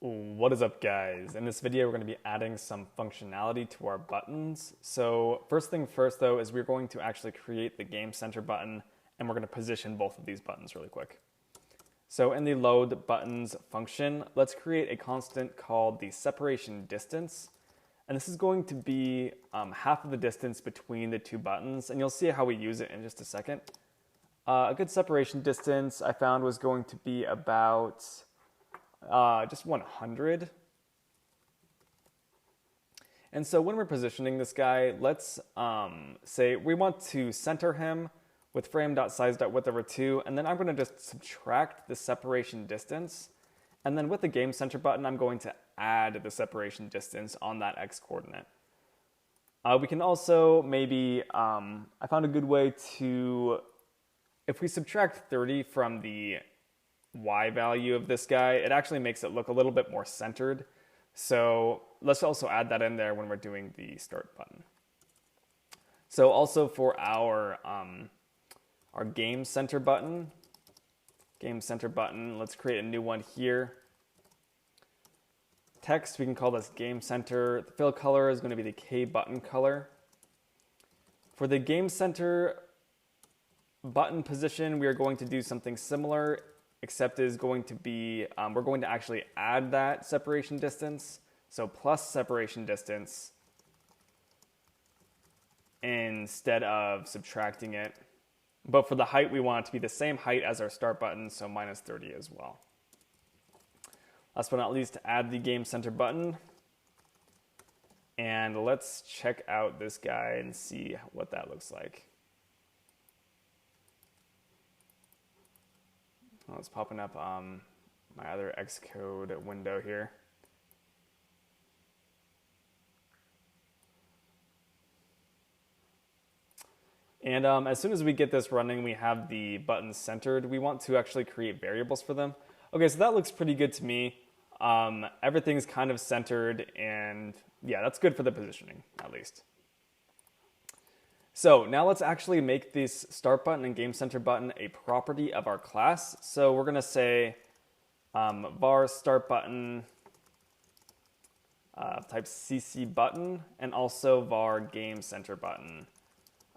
What is up, guys? In this video we're going to be adding some functionality to our buttons. So first thing first though is we're going to actually create the Game Center button, and we're going to position both of these buttons really quick. So in the load buttons function, let's create a constant called the separation distance, and this is going to be half of the distance between the two buttons, and you'll see how we use it in just a second. A good separation distance I found was going to be about just 100. And so when we're positioning this guy, let's say we want to center him with frame.size.width/2, and then I'm going to just subtract the separation distance. And then with the Game Center button, I'm going to add the separation distance on that x coordinate. We can also maybe, I found a good way to, if we subtract 30 from the y value of this guy, it actually makes it look a little bit more centered. So let's also add that in there when we're doing the start button. So also for our Game Center button, let's create a new one here. Text, we can call this Game Center. The fill color is going to be the K button color. For the Game Center button position, we are going to do something similar, except is going to be, we're going to actually add that separation distance. So plus separation distance instead of subtracting it. But for the height, we want it to be the same height as our start button, so minus 30 as well. Last but not least, add the Game Center button. And let's check out this guy and see what that looks like. Oh, it's popping up my other Xcode window here. And as soon as we get this running, we have the buttons centered. We want to actually create variables for them. Okay, so that looks pretty good to me. Everything's kind of centered, and yeah, that's good for the positioning, at least. So now let's actually make this start button and Game Center button a property of our class. So we're going to say var start button of type CC button, and also var Game Center button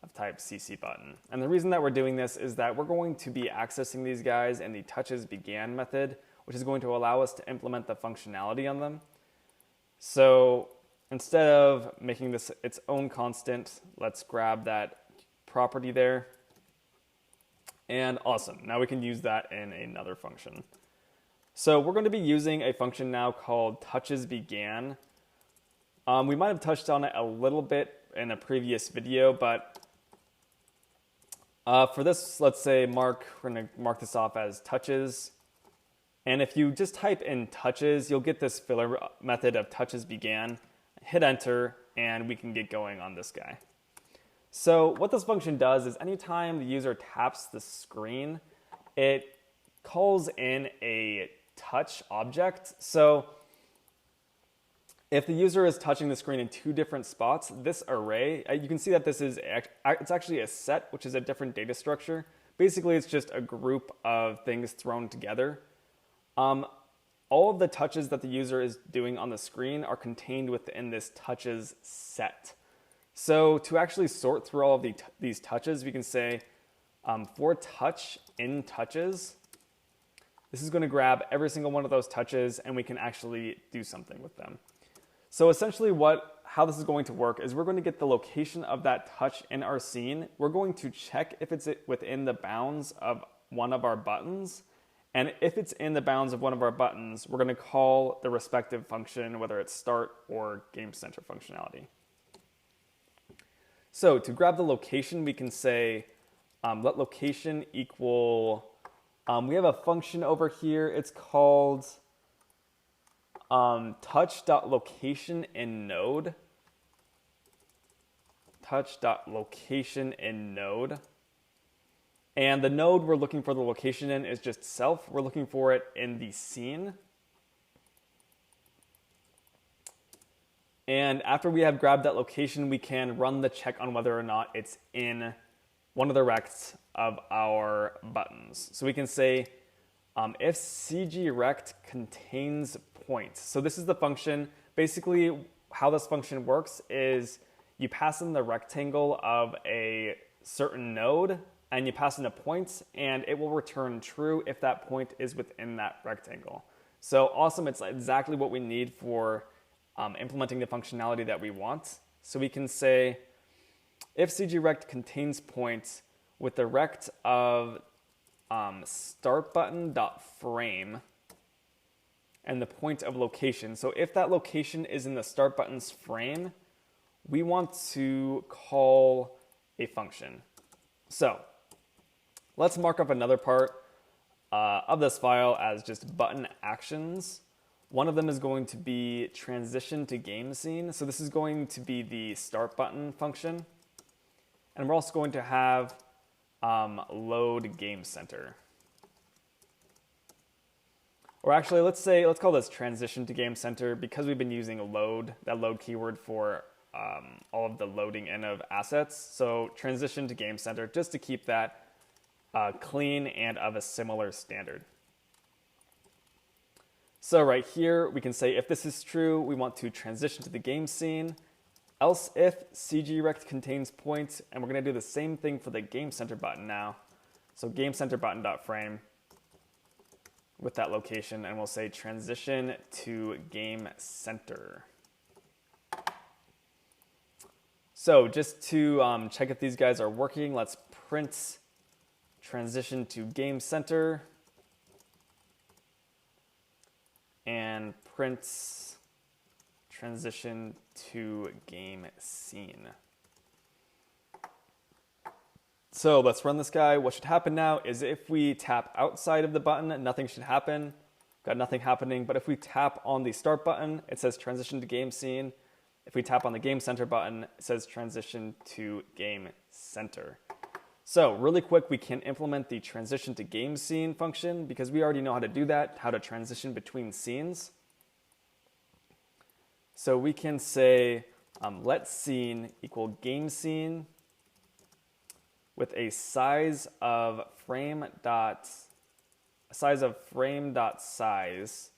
of type CC button. And the reason that we're doing this is that we're going to be accessing these guys in the touches began method, which is going to allow us to implement the functionality on them. So instead of making this its own constant, let's grab that property there. And awesome, now we can use that in another function. So we're going to be using a function now called touches began. We might have touched on it a little bit in a previous video, but for this, let's say we're going to mark this off as touches. And if you just type in touches, you'll get this filler method of touches began. Hit enter, and we can get going on this guy. So what this function does is anytime the user taps the screen, it calls in a touch object. So if the user is touching the screen in two different spots, this array, you can see that this is, it's actually a set, which is a different data structure. Basically, it's just a group of things thrown together. All of the touches that the user is doing on the screen are contained within this touches set. So to actually sort through all of these touches, we can say for touch in touches, this is going to grab every single one of those touches, and we can actually do something with them. So essentially how this is going to work is we're going to get the location of that touch in our scene. We're going to check if it's within the bounds of one of our buttons. And if it's in the bounds of one of our buttons, we're going to call the respective function, whether it's start or Game Center functionality. So to grab the location, we can say let location equal, we have a function over here. It's called touch.location in node. Touch.location in node. And the node we're looking for the location in is just self. We're looking for it in the scene. And after we have grabbed that location, we can run the check on whether or not it's in one of the rects of our buttons. So we can say if CGRect contains points. So this is the function. Basically, how this function works is you pass in the rectangle of a certain node, and you pass in a point, and it will return true if that point is within that rectangle. So awesome, it's exactly what we need for implementing the functionality that we want. So we can say, if CGRect contains points with the rect of startButton.frame and the point of location. So if that location is in the start button's frame, we want to call a function. So let's mark up another part of this file as just button actions. One of them is going to be transition to game scene. So this is going to be the start button function. And we're also going to have load game center. Or actually, let's call this transition to game center because we've been using that load keyword for all of the loading in of assets. So transition to game center, just to keep that clean and of a similar standard. So right here, we can say if this is true, we want to transition to the game scene. Else if CGRect contains points, and we're going to do the same thing for the game center button now. So game center button.frame with that location, and we'll say transition to game center. So just to check if these guys are working, let's print transition to game center and print transition to game scene. So let's run this guy. What should happen now is if we tap outside of the button, nothing should happen. Got nothing happening, but if we tap on the start button, it says transition to game scene. If we tap on the game center button, it says transition to game center. So really quick, we can implement the transition to game scene function because we already know how to do that, how to transition between scenes. So we can say let scene equal game scene with a size of frame dot size.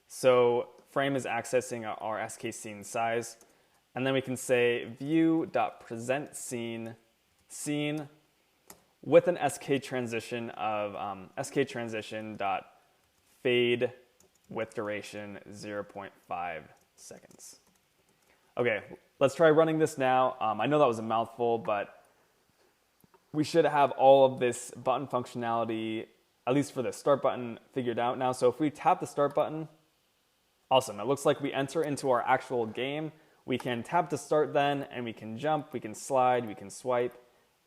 So frame is accessing our SK scene size, and then we can say view.present scene with an SK transition of SK transition dot fade with duration 0.5 seconds. Okay, let's try running this now. I know that was a mouthful, but we should have all of this button functionality, at least for the start button, figured out now. So if we tap the start button, awesome. It looks like we enter into our actual game. We can tap to start then, and we can jump, we can slide, we can swipe,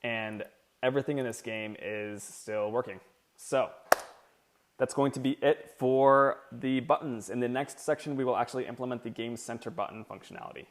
and everything in this game is still working. So that's going to be it for the buttons. In the next section, we will actually implement the game center button functionality.